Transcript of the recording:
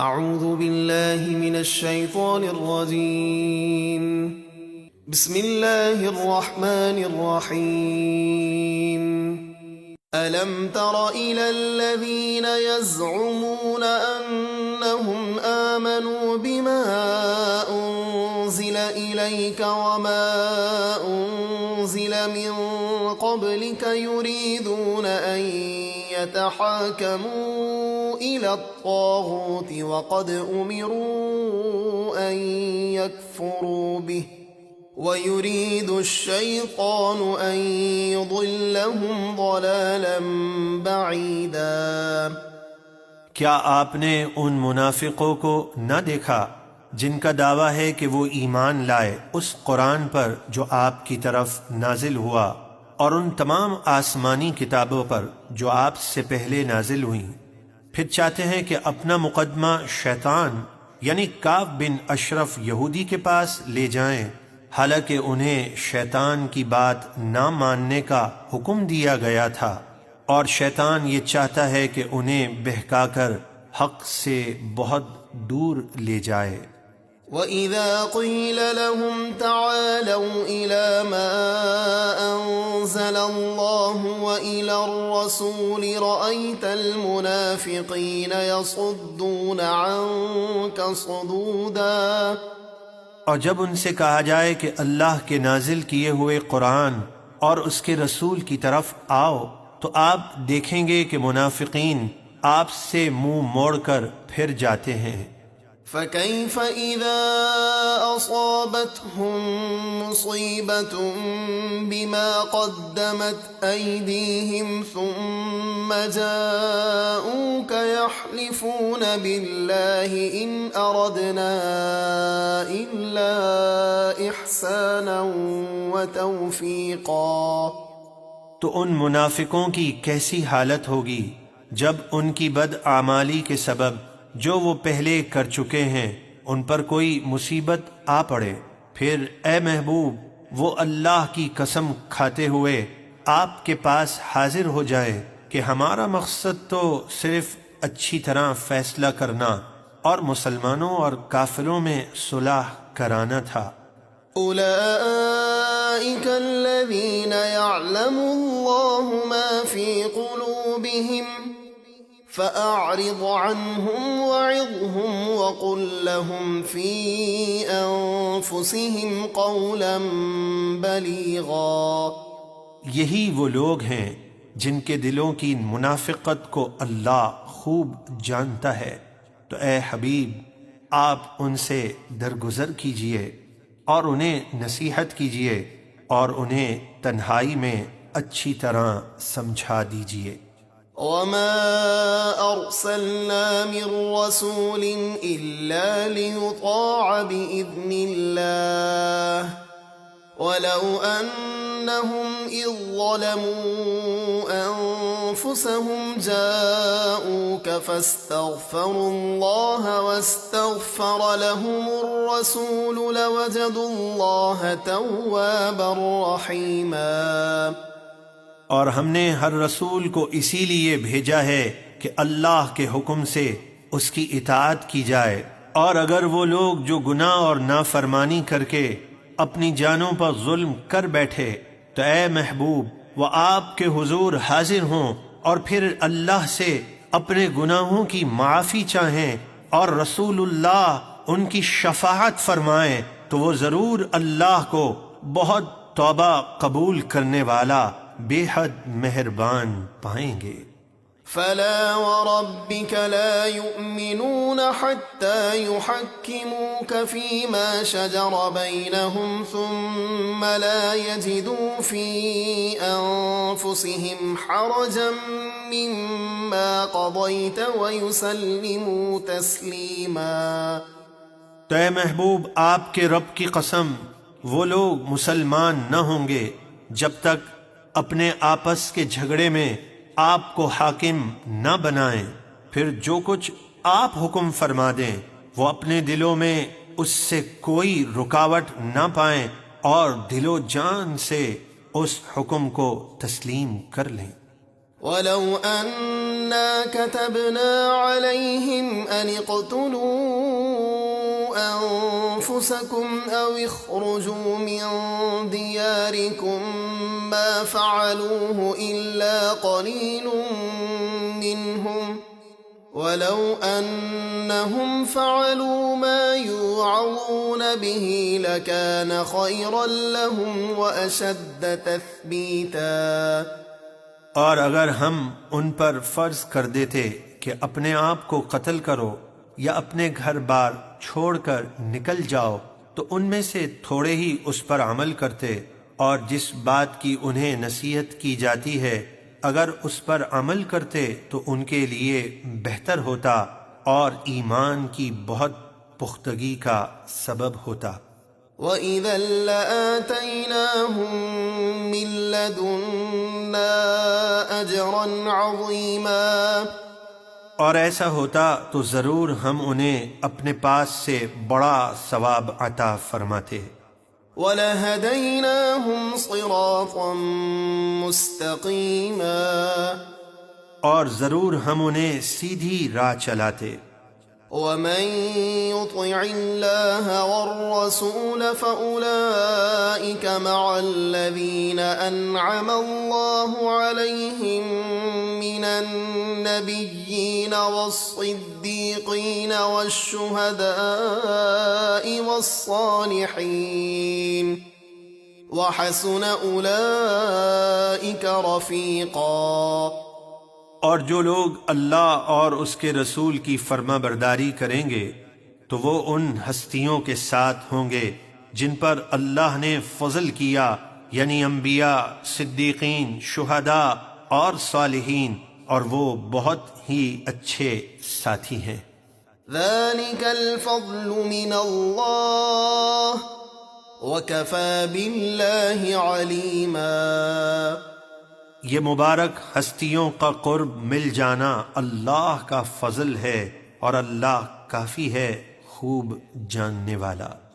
اعوذ باللہ من الشیطان الرجیم بسم اللہ الرحمن الرحیم ألم تر إلى الذين يزعمون أنهم آمنوا بما أنزل إليك وما أنزل من قبلك يريدون أن يتحاكموا إلى الطاغوت وقد أمروا أن يكفروا به وَيُرِيدُ الشَّيْطَانُ أَن يُضِلَّهُمْ ضَلَالًا بَعِيدًا۔ کیا آپ نے ان منافقوں کو نہ دیکھا جن کا دعویٰ ہے کہ وہ ایمان لائے اس قرآن پر جو آپ کی طرف نازل ہوا اور ان تمام آسمانی کتابوں پر جو آپ سے پہلے نازل ہوئیں، پھر چاہتے ہیں کہ اپنا مقدمہ شیطان یعنی کعب بن اشرف یہودی کے پاس لے جائیں، حالانکہ انہیں شیطان کی بات نہ ماننے کا حکم دیا گیا تھا، اور شیطان یہ چاہتا ہے کہ انہیں بہکا کر حق سے بہت دور لے جائے۔ وَإِذَا قِيلَ لَهُمْ تَعَالَوْا إِلَى مَا أَنزَلَ اللَّهُ وَإِلَى الرَّسُولِ رَأَيْتَ الْمُنَافِقِينَ يَصُدُّونَ عَنكَ صُدُودًا۔ اور جب ان سے کہا جائے کہ اللہ کے نازل کیے ہوئے قرآن اور اس کے رسول کی طرف آؤ تو آپ دیکھیں گے کہ منافقین آپ سے منہ موڑ کر پھر جاتے ہیں۔ فَكَيْفَ إِذَا أَصَابَتْهُم مُّصِيبَةٌ بِمَا قَدَّمَتْ أَيْدِيهِمْ ثُمَّ جَاءُوكَ يَحْلِفُونَ بِاللَّهِ إِنْ أَرَدْنَا إِلَّا إِحْسَانًا وَتَوْفِيقًا۔ تو ان منافقوں کی کیسی حالت ہوگی جب ان کی بدعمالی کے سبب جو وہ پہلے کر چکے ہیں ان پر کوئی مصیبت آ پڑے، پھر اے محبوب وہ اللہ کی قسم کھاتے ہوئے آپ کے پاس حاضر ہو جائیں کہ ہمارا مقصد تو صرف اچھی طرح فیصلہ کرنا اور مسلمانوں اور کافروں میں صلح کرانا تھا۔ اولئک الذین یعلم اللہ ما فی قلوبہم فأعرض عنهم وعظهم وقل لهم في أنفسهم قولا بلیغا۔ یہی وہ لوگ ہیں جن کے دلوں کی منافقت کو اللہ خوب جانتا ہے، تو اے حبیب آپ ان سے درگزر کیجئے اور انہیں نصیحت کیجئے اور انہیں تنہائی میں اچھی طرح سمجھا دیجئے۔ وَمَا أَرْسَلْنَا مِن رَّسُولٍ إِلَّا لِيُطَاعَ بِإِذْنِ اللَّهِ وَلَوْ أَنَّهُمْ إِذ ظَّلَمُوا أَنفُسَهُمْ جَاءُوكَ فَاسْتَغْفَرُوا اللَّهَ وَاسْتَغْفَرَ لَهُمُ الرَّسُولُ لَوَجَدُوا اللَّهَ تَوَّابًا رَّحِيمًا۔ اور ہم نے ہر رسول کو اسی لیے بھیجا ہے کہ اللہ کے حکم سے اس کی اطاعت کی جائے، اور اگر وہ لوگ جو گناہ اور نافرمانی کر کے اپنی جانوں پر ظلم کر بیٹھے تو اے محبوب وہ آپ کے حضور حاضر ہوں اور پھر اللہ سے اپنے گناہوں کی معافی چاہیں اور رسول اللہ ان کی شفاعت فرمائیں تو وہ ضرور اللہ کو بہت توبہ قبول کرنے والا بے حد مہربان پائیں گے۔ فَلَا وَرَبِّكَ لَا يُؤْمِنُونَ حَتَّى يُحَكِّمُوكَ فِي مَا شَجَرَ بَيْنَهُمْ ثُمَّ لَا يَجِدُوا فِي أَنفُسِهِمْ حَرَجًا مِّمَّا قَضَيْتَ وَيُسَلِّمُوا تَسْلِيمًا۔ تو اے محبوب آپ کے رب کی قسم وہ لوگ مسلمان نہ ہوں گے جب تک اپنے آپس کے جھگڑے میں آپ کو حاکم نہ بنائیں، پھر جو کچھ آپ حکم فرما دیں وہ اپنے دلوں میں اس سے کوئی رکاوٹ نہ پائیں اور دل و جان سے اس حکم کو تسلیم کر لیں۔ وَلَوْ أَنَّ إنا كتبنا عليهم أن اقتلوا أنفسكم أو اخرجوا من دياركم ما فعلوه إلا قليل منهم ولو أنهم فعلوا ما يوعظون به لكان خيرا لهم وأشد تثبيتا۔ اور اگر ہم ان پر فرض کر دیتے کہ اپنے آپ کو قتل کرو یا اپنے گھر بار چھوڑ کر نکل جاؤ تو ان میں سے تھوڑے ہی اس پر عمل کرتے، اور جس بات کی انہیں نصیحت کی جاتی ہے اگر اس پر عمل کرتے تو ان کے لیے بہتر ہوتا اور ایمان کی بہت پختگی کا سبب ہوتا۔ وَإِذًا لَآتَيْنَاهُم مِّن لَّدُنَّا أَجْرًا عَظِيمًا۔ اور ایسا ہوتا تو ضرور ہم انہیں اپنے پاس سے بڑا ثواب عطا فرماتے۔ وَلَهَدَيْنَاهُمْ صِرَاطًا مُّسْتَقِيمًا۔ اور ضرور ہم انہیں سیدھی راہ چلاتے۔ وَمَن يُطِعِ اللَّهَ وَالرَّسُولَ فَأُولَئِكَ مَعَ الَّذِينَ أَنْعَمَ اللَّهُ عَلَيْهِم مِّنَ النَّبِيِّينَ وَالصِّدِّيقِينَ وَالشُّهَدَاءِ وَالصَّالِحِينَ وَحَسُنَ أُولَئِكَ رَفِيقًا۔ اور جو لوگ اللہ اور اس کے رسول کی فرما برداری کریں گے تو وہ ان ہستیوں کے ساتھ ہوں گے جن پر اللہ نے فضل کیا، یعنی انبیاء، صدیقین، شہداء اور صالحین، اور وہ بہت ہی اچھے ساتھی ہیں۔ ذَلِكَ الْفَضْلُ مِنَ اللَّهِ وَكَفَى بِاللَّهِ عَلِيمًا۔ یہ مبارک ہستیوں کا قرب مل جانا اللہ کا فضل ہے، اور اللہ کافی ہے خوب جاننے والا۔